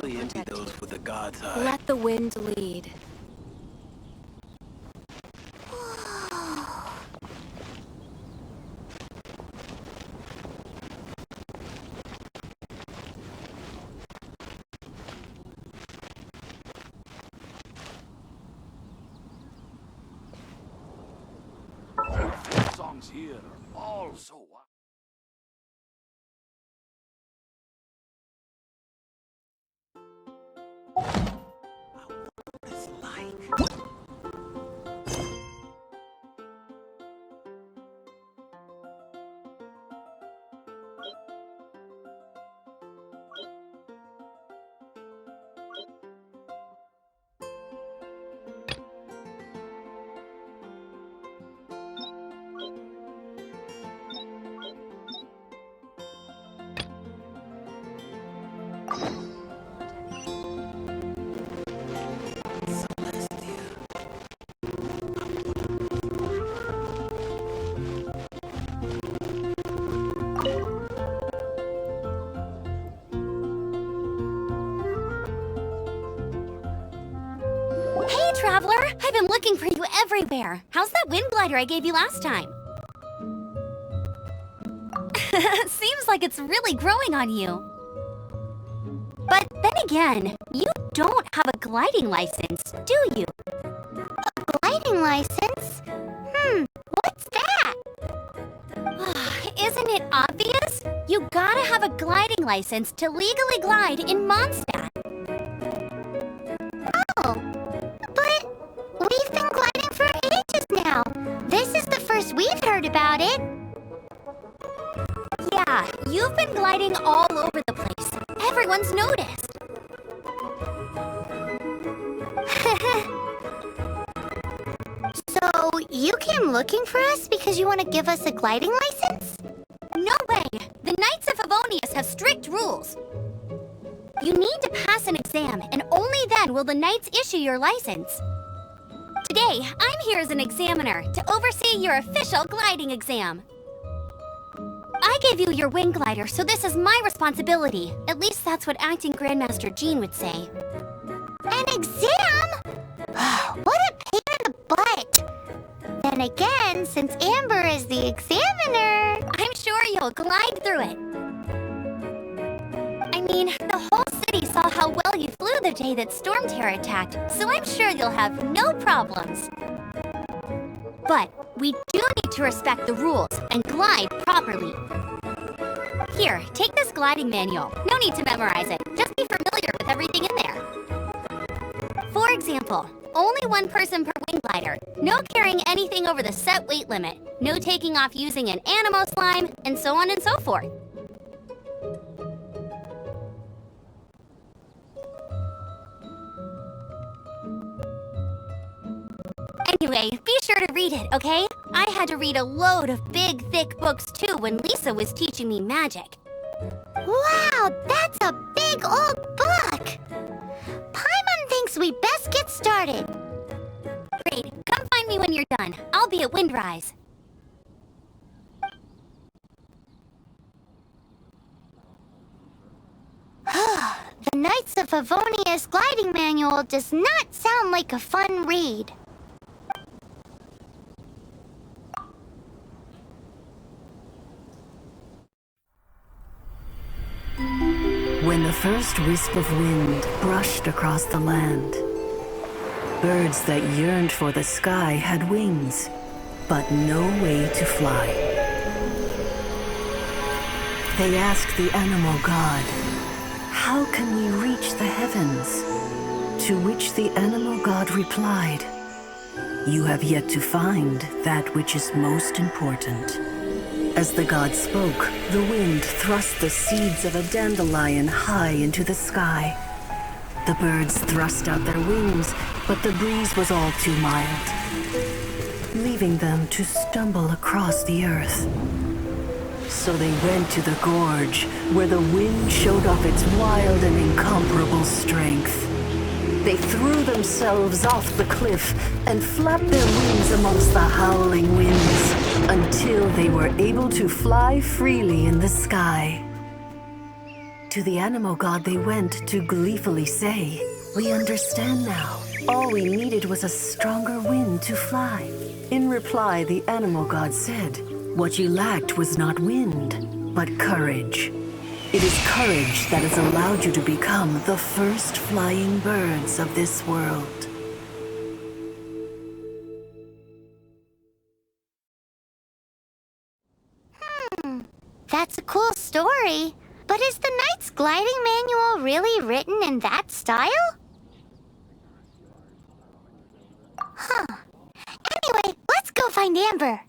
really envy protect those you. with the God's eye. Let the wind lead. Songs here are all so wild. It's like... Hey, Traveler! I've been looking for you everywhere. How's that wind glider I gave you last time? Seems like it's really growing on you. But then again, you don't have a gliding license, do you? A gliding license? What's that? Isn't it obvious? You gotta have a gliding license to legally glide in Mondstadt. Oh, but we've been gliding for ages now. This is the first we've heard about it. Yeah, you've been gliding all over the place. Everyone's noticed. So, you came looking for us because you want to give us a gliding license? No way! The Knights of Favonius have strict rules. You need to pass an exam, and only then will the Knights issue your license. Today, I'm here as an examiner to oversee your official gliding exam. I gave you your wing glider, so this is my responsibility. At least that's what Acting Grandmaster Jean would say. An exam? What a pain in the butt! Then again, since Amber is the examiner, I'm sure you'll glide through it. I mean, the whole city saw how well you flew the day that Storm Terror attacked, so I'm sure you'll have no problems. But we do need to respect the rules and glide properly. Here, take this gliding manual. No need to memorize it. Just be familiar with everything in there. For example, only one person per wing glider. No carrying anything over the set weight limit. No taking off using an animo slime, and so on and so forth. Anyway, be sure to read it, okay? I had to read a load of big, thick books too when Lisa was teaching me magic. Wow, that's a big old book! Paimon thinks we best get started. Great, come find me when you're done. I'll be at Windrise. The Knights of Favonius gliding manual does not sound like a fun read. When the first wisp of wind brushed across the land, birds that yearned for the sky had wings, but no way to fly. They asked the animal god, "How can we reach the heavens?" To which the animal god replied, "You have yet to find that which is most important." As the god spoke, the wind thrust the seeds of a dandelion high into the sky. The birds thrust out their wings, but the breeze was all too mild, leaving them to stumble across the earth. So they went to the gorge, where the wind showed off its wild and incomparable strength. They threw themselves off the cliff and flapped their wings amongst the howling winds until they were able to fly freely in the sky. to the animal god they went to gleefully say, "We understand now. All we needed was a stronger wind to fly." In reply, the animal god said, "What you lacked was not wind, but courage. It is courage that has allowed you to become the first flying birds of this world." That's a cool story. But is the Knight's gliding manual really written in that style? Huh. Anyway, let's go find Amber.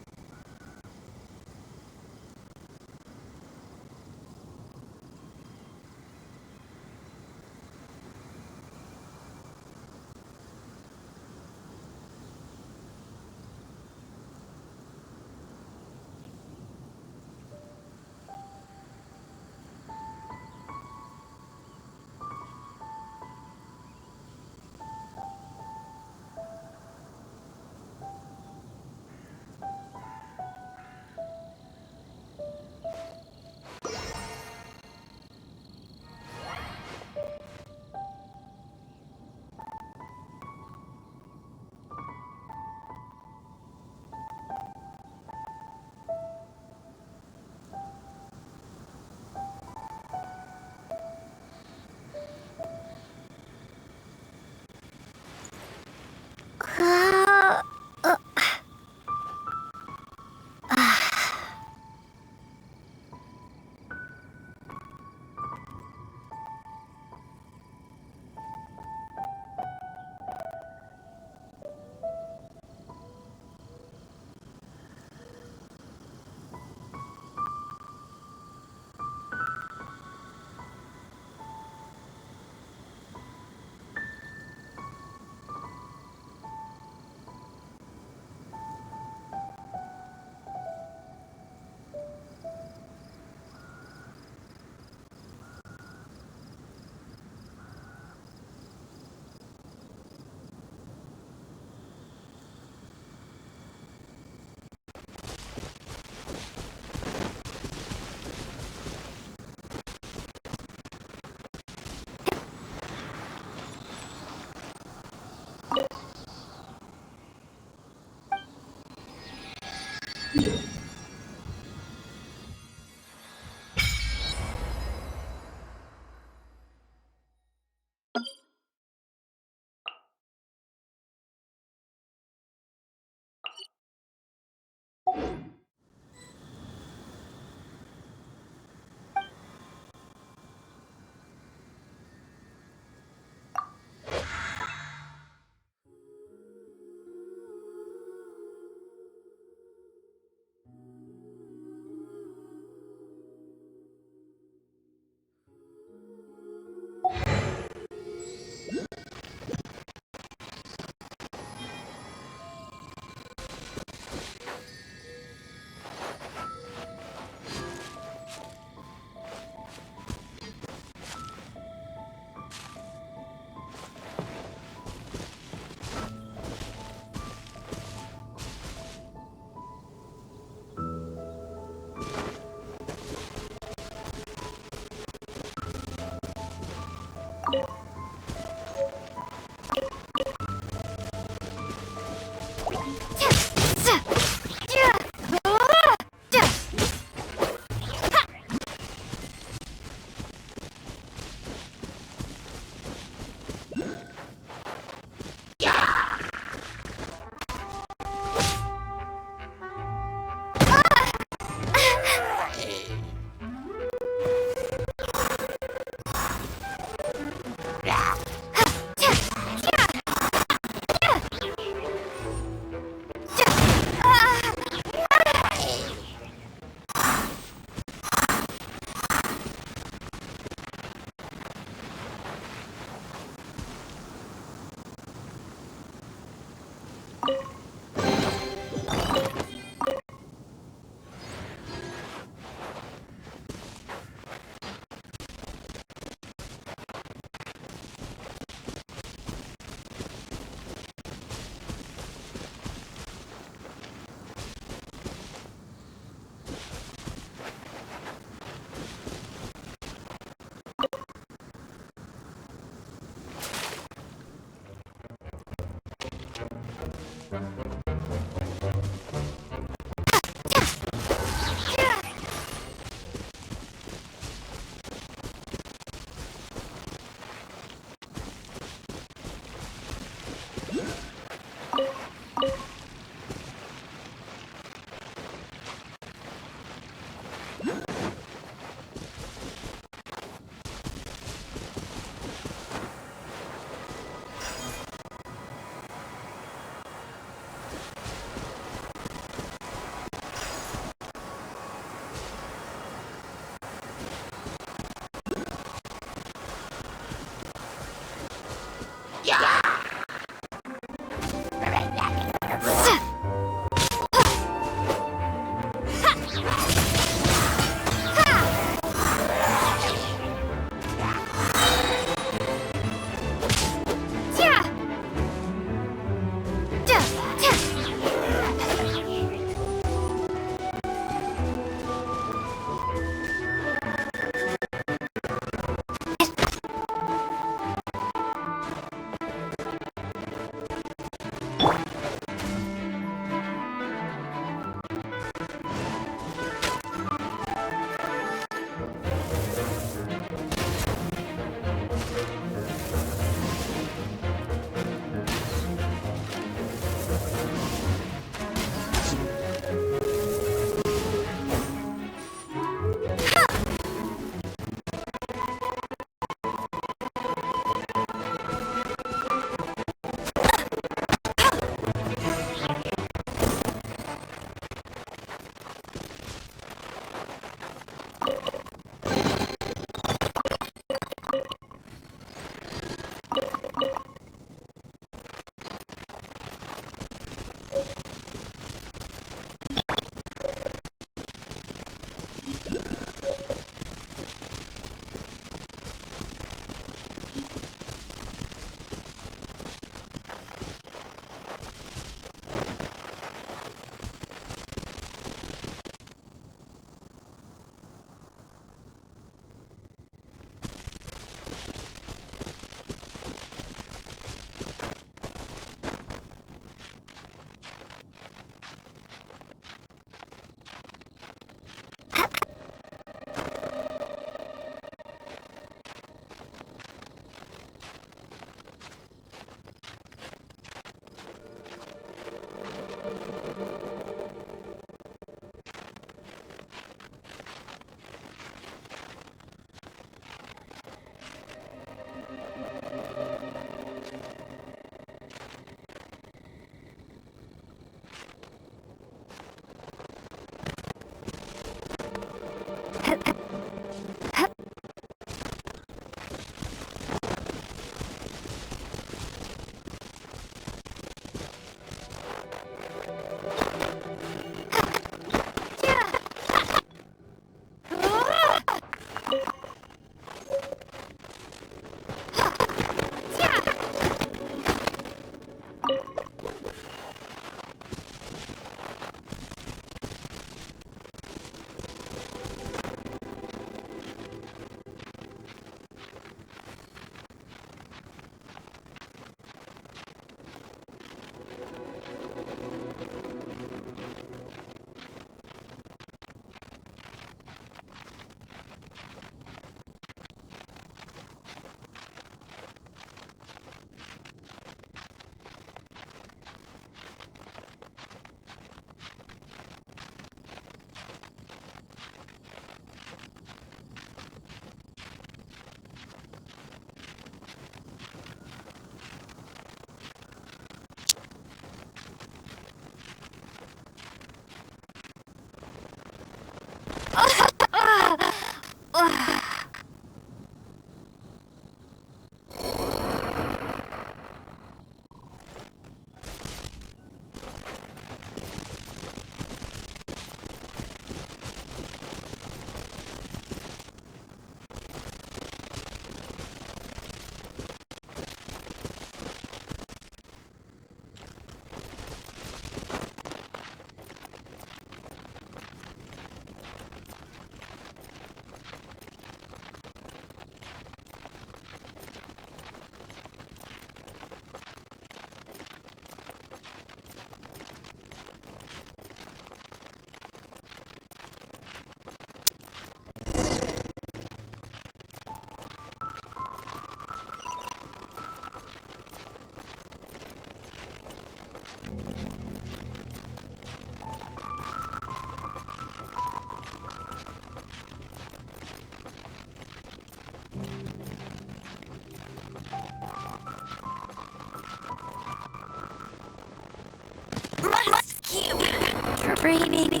Breathing.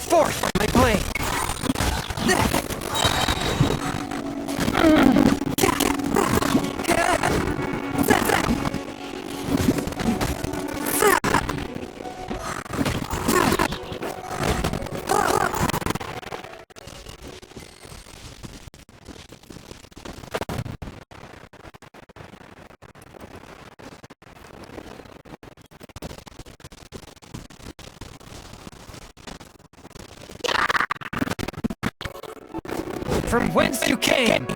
Force my blade! From whence you came!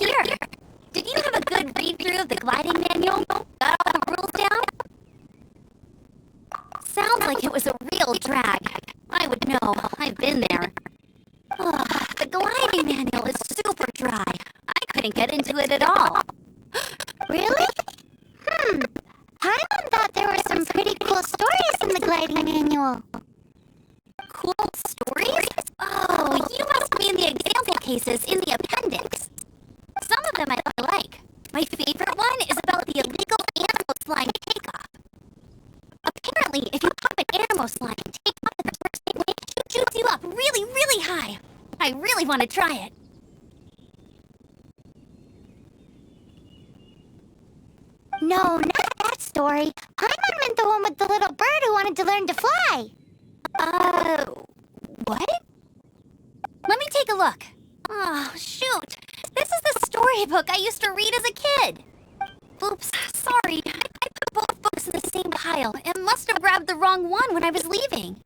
here. Did you have a good read-through of the gliding manual? Got all the rules down? Sounds like it was a real drag. I would know. I've been there. The gliding manual is super dry. I couldn't get into it at all. Really? Paimon thought there were some pretty cool stories in the gliding manual. Cool stories? Oh, you must mean the example cases in the appendix. Some of them I like. My favorite one is about the illegal animal slime takeoff. Apparently, if you pop an animal slime and take off in the first way, it shoots you up really, really high. I really want to try it. No, not that story. Paimon meant the one with the little bird who wanted to learn to fly. What? Let me take a look. Oh, shoot. This is the storybook I used to read as a kid. Oops, sorry. I put both books in the same pile and must have grabbed the wrong one when I was leaving.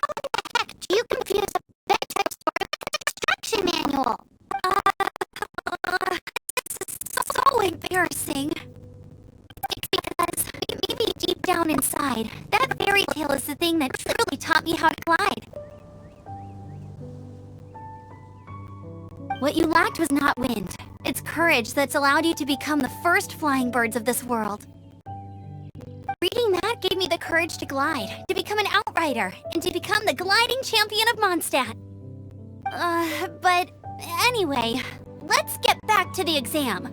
How the heck do you confuse a bedtime story with an instruction manual? This is so embarrassing. It's because maybe deep down inside, that fairy tale is the thing that truly taught me how to glide. What you lacked was not wind. It's courage that's allowed you to become the first flying birds of this world. Reading that gave me the courage to glide, to become an outrider, and to become the gliding champion of Mondstadt. But anyway, let's get back to the exam.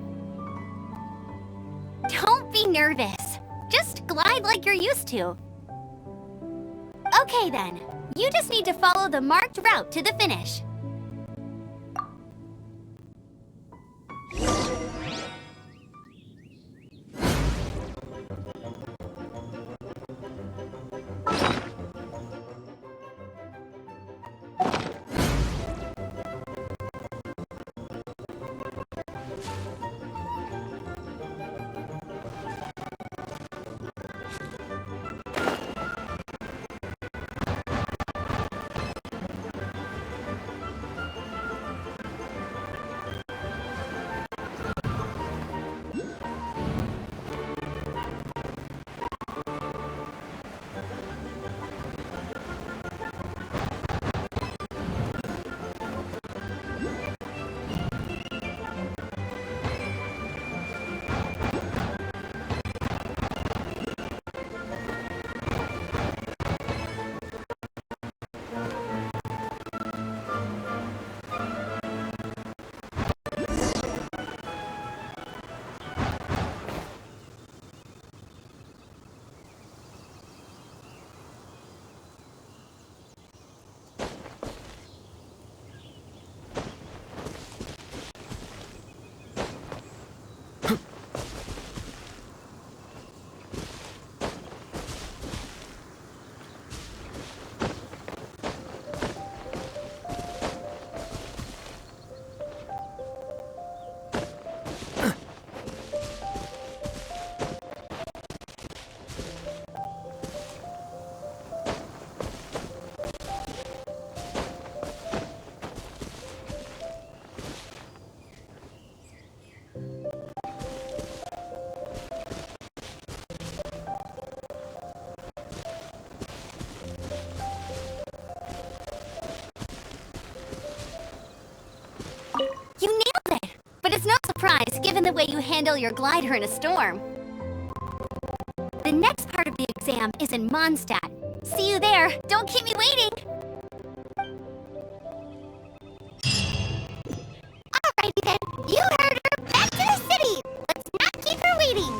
Don't be nervous. Just glide like you're used to. Okay then, you just need to follow the marked route to the finish. You nailed it! But it's no surprise, given the way you handle your glider in a storm. The next part of the exam is in Mondstadt. See you there! Don't keep me waiting! Alrighty then, you heard her. Back to the city. Let's not keep her waiting.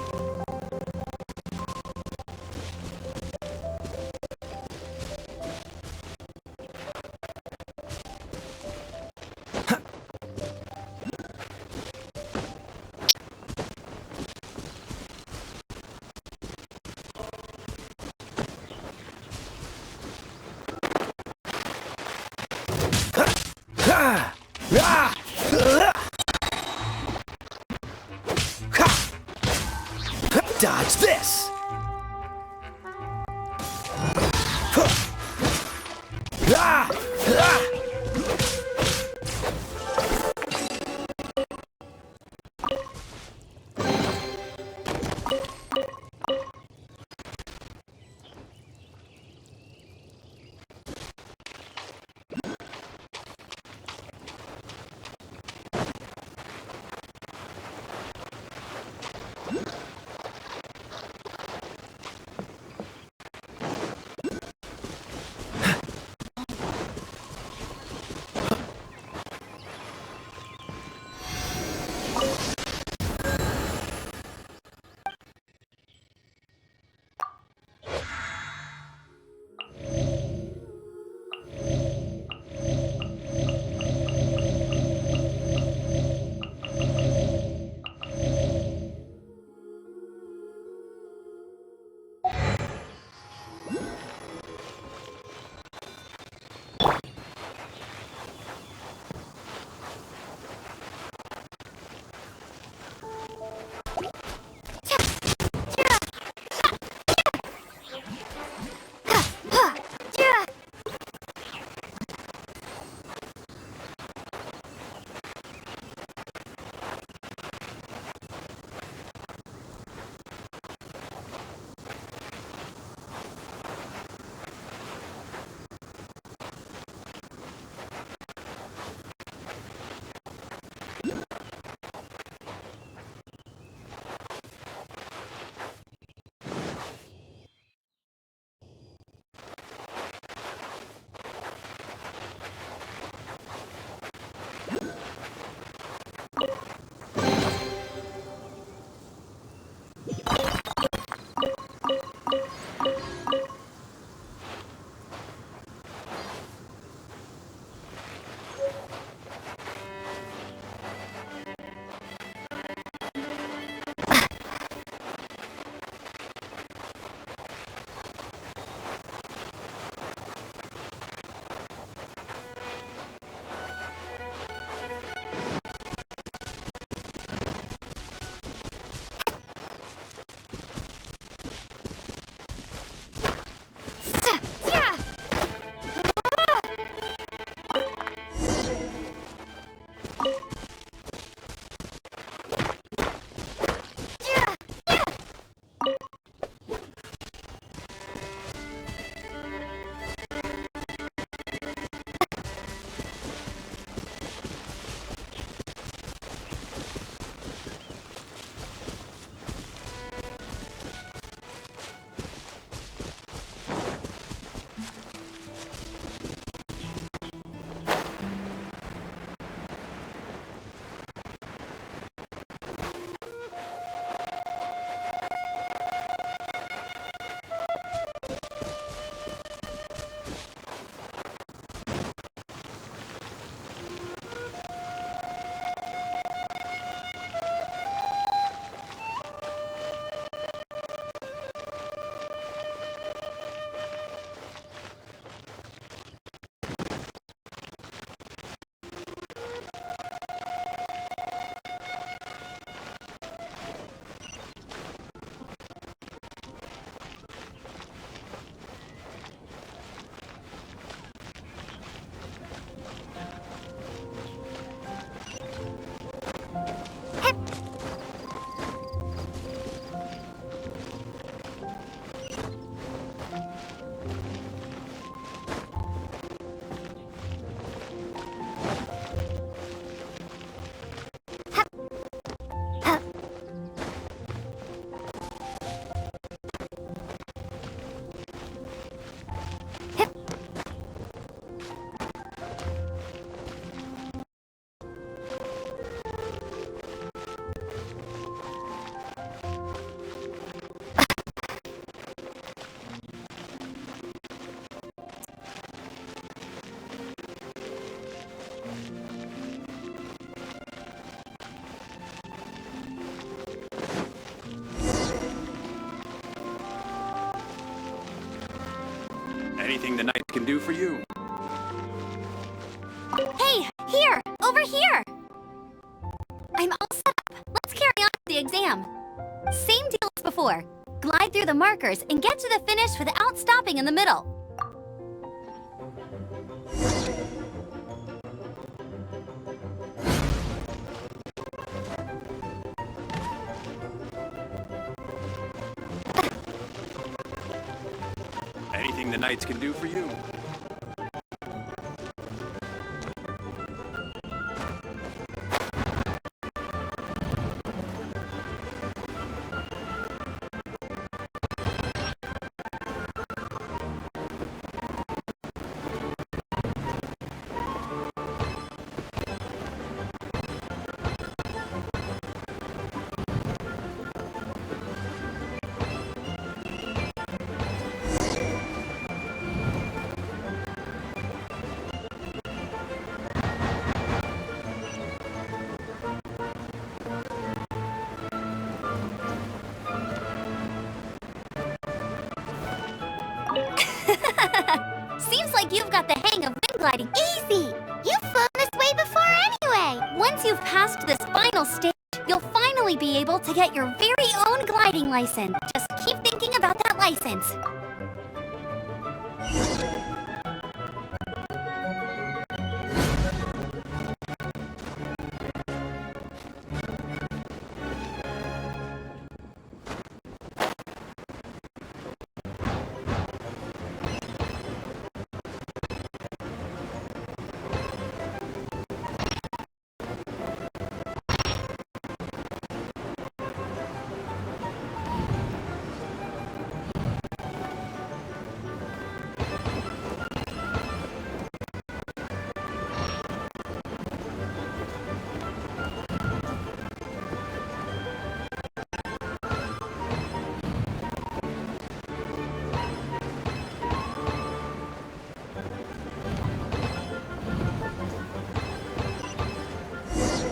Dodge this! Anything the knights can do for you? Hey, here! Over here! I'm all set up. Let's carry on with the exam. Same deal as before. Glide through the markers and get to the finish without stopping in the middle. Anything the knights can do for you? Seems like you've got the hang of wind gliding. Easy! You've flown this way before anyway! Once you've passed this final stage, you'll finally be able to get your very own gliding license. Just keep thinking about that license.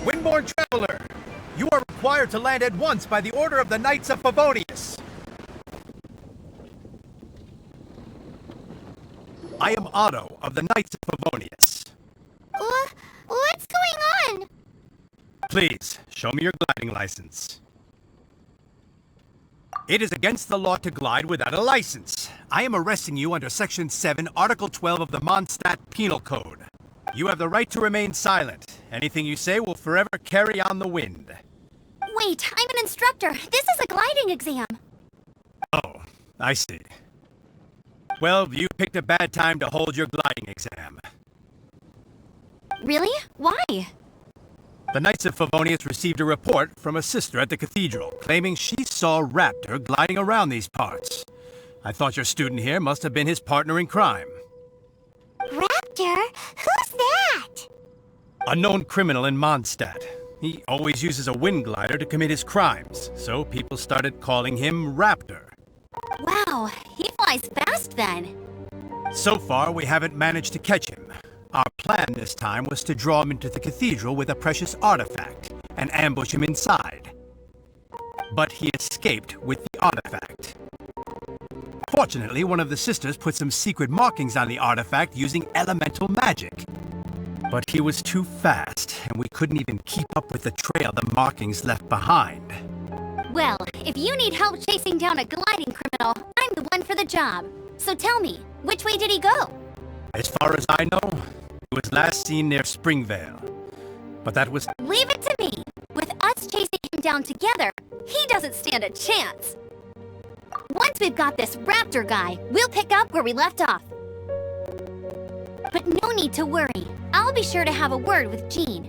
Windborne traveler, you are required to land at once by the order of the Knights of Favonius. I am Otto of the Knights of Favonius. What's going on? Please, show me your gliding license. It is against the law to glide without a license. I am arresting you under Section 7, Article 12 of the Mondstadt Penal Code. You have the right to remain silent. Anything you say will forever carry on the wind. Wait, I'm an instructor. This is a gliding exam. Oh, I see. Well, you picked a bad time to hold your gliding exam. Really? Why? The Knights of Favonius received a report from a sister at the cathedral claiming she saw Raptor gliding around these parts. I thought your student here must have been his partner in crime. Raptor? Who's that? A known criminal in Mondstadt. He always uses a wind glider to commit his crimes, so people started calling him Raptor. Wow, he flies fast then. So far, we haven't managed to catch him. Our plan this time was to draw him into the cathedral with a precious artifact and ambush him inside. But he escaped with the artifact. Fortunately, one of the sisters put some secret markings on the artifact using elemental magic. But he was too fast, and we couldn't even keep up with the trail the markings left behind. Well, if you need help chasing down a gliding criminal, I'm the one for the job. So tell me, which way did he go? As far as I know, he was last seen near Springvale. But that was... Leave it to me. With us chasing him down together, he doesn't stand a chance. Once we've got this Raptor guy, we'll pick up where we left off. But no need to worry. I'll be sure to have a word with Jean.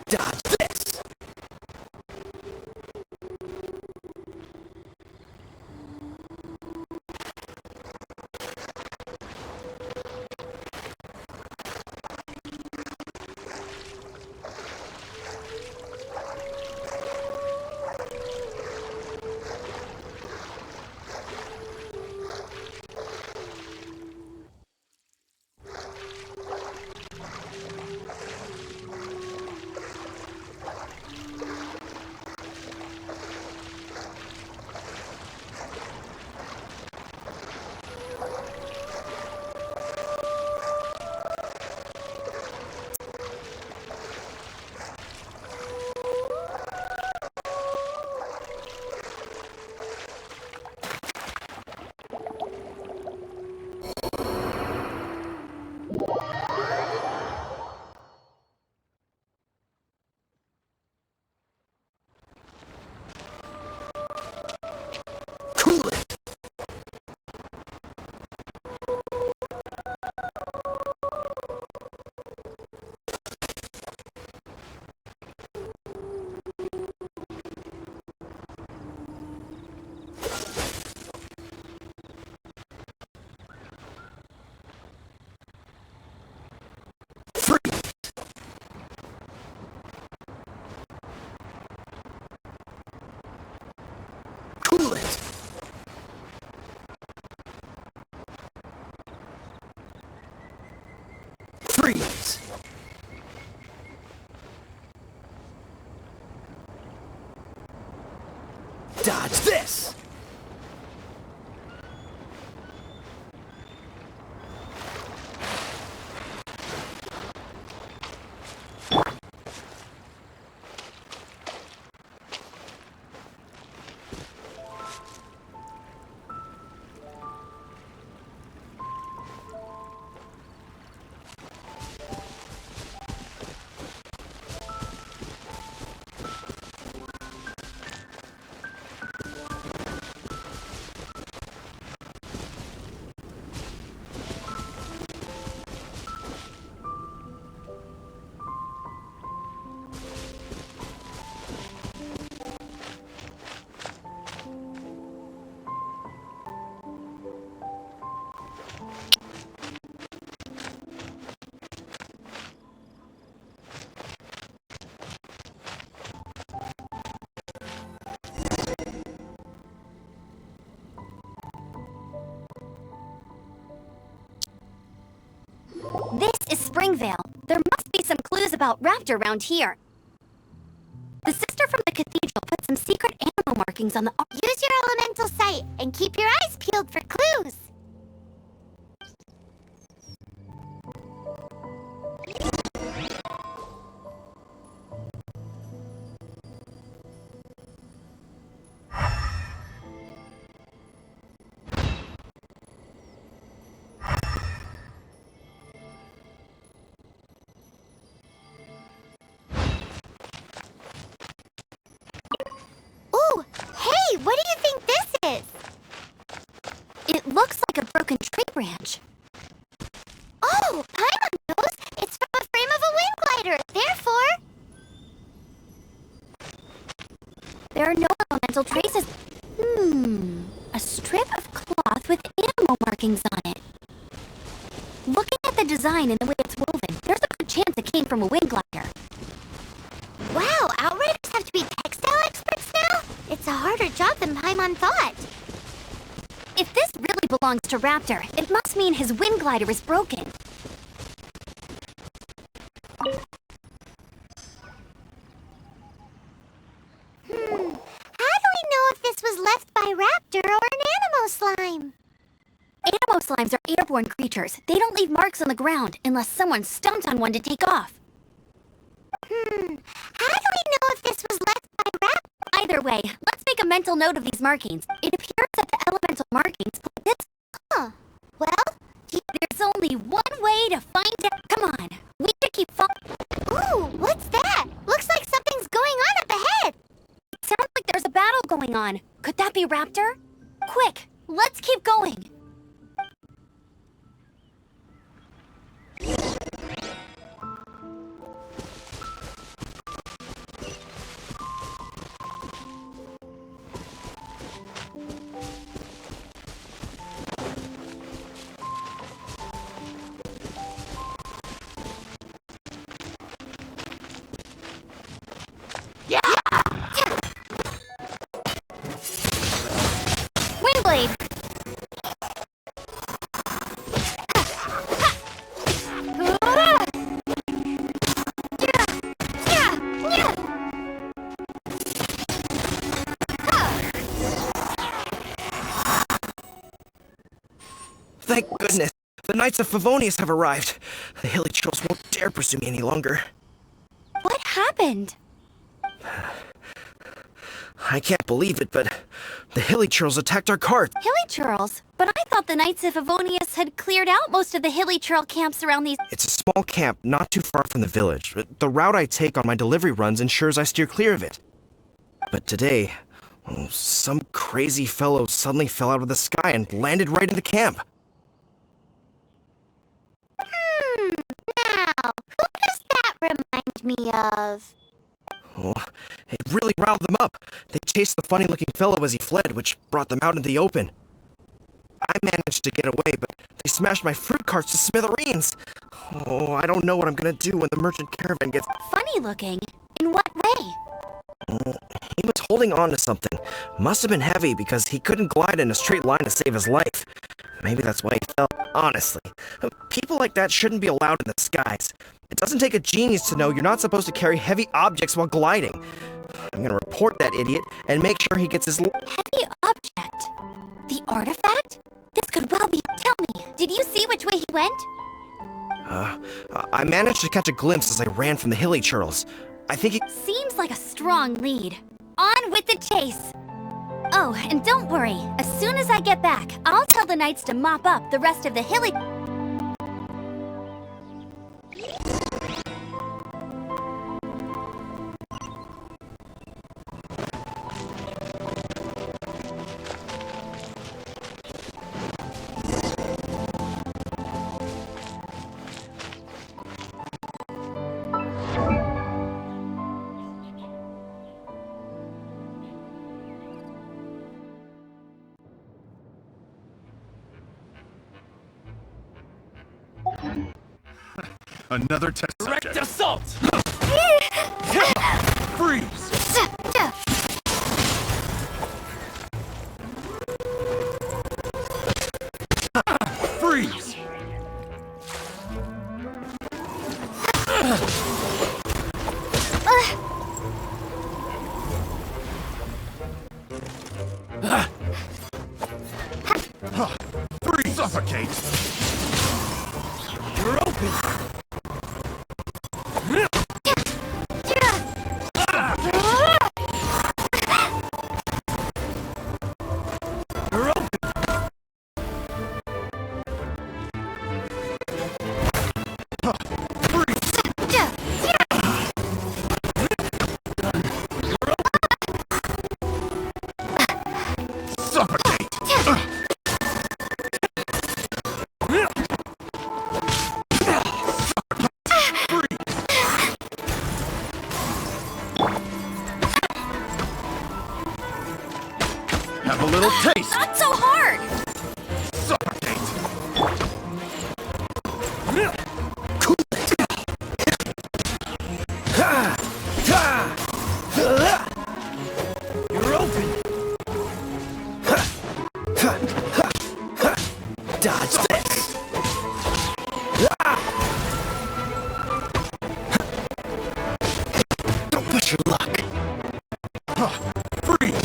Dodge this! Cool it! Freeze! Cool it! Freeze! Dodge this! This is Springvale. There must be some clues about Raptor around here. The sister from the cathedral put some secret animal markings on the... Use your elemental sight and keep your eyes peeled for clues. Ooh, hey, what do you think this is? It looks like a broken tree branch. Oh, Paimon knows. It's from a frame of a wind glider. Therefore, There are no elemental traces. A strip of cloth with animal markings on it. Looking at the design and the way it's woven, there's a good chance it came from a wind glider. wow, Outriders have to be textile experts now? It's a harder job than Paimon thought. If this really belongs to Raptor, it must mean his wind glider is broken. How do we know if this was left by Raptor or an animal slime? Animo slimes are airborne creatures. They don't leave marks on the ground unless someone stomped on one to take off. How do we know if this was left by Raptor? Either way, let's make a mental note of these markings. It appears that the elemental markings put this... Huh. Well, There's only one way to find it. Come on, we should keep ooh, what's that? Looks like something's going on up ahead. Sounds like there's a battle going on. Could that be Raptor? Quick, let's keep going. Thank goodness. The Knights of Favonius have arrived. The hilly trolls won't dare pursue me any longer. What happened? I can't believe it, but the hilly trolls attacked our cart. Hilly churls? But I thought the Knights of Favonius had cleared out most of the hilly churl camps around these. It's a small camp not too far from the village. The route I take on my delivery runs ensures I steer clear of it. But today, some crazy fellow suddenly fell out of the sky and landed right in the camp. Now, who does that remind me of? Oh, it really riled them up. They chased the funny-looking fellow as he fled, which brought them out into the open. I managed to get away, but they smashed my fruit carts to smithereens. Oh, I don't know what I'm gonna do when the merchant caravan gets... Funny looking? In what way? He was holding on to something. Must have been heavy because he couldn't glide in a straight line to save his life. Maybe that's why he fell. Honestly, people like that shouldn't be allowed in the skies. It doesn't take a genius to know you're not supposed to carry heavy objects while gliding. I'm gonna report that idiot and make sure he gets his... Heavy object? The artifact? This could well be. Tell me, did you see which way he went? I managed to catch a glimpse as I ran from the hilly churls. I think he... Seems like a strong lead. On with the chase! Oh, and don't worry. As soon as I get back, I'll tell the knights to mop up the rest of the hilly... Another test Direct subject. assault! Freeze! Freeze! Freeze! Suffocate! You're open! Have a little taste! Not so hard! Suffocate! Cool it! You're open! Dodge this! Don't push your luck! Freeze!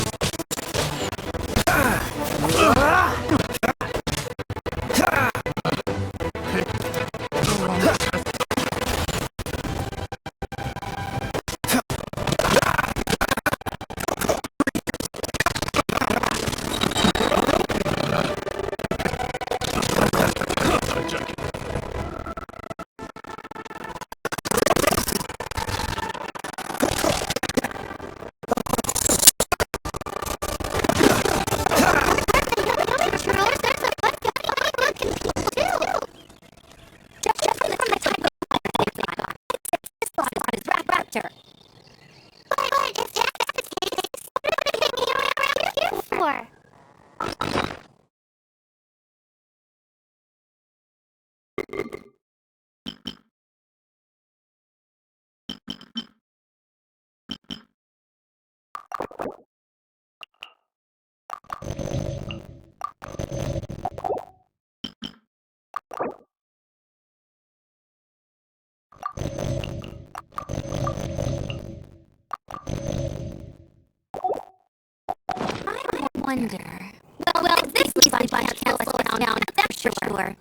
Wonder. Well, this Levi's can't slow down now. That's for sure.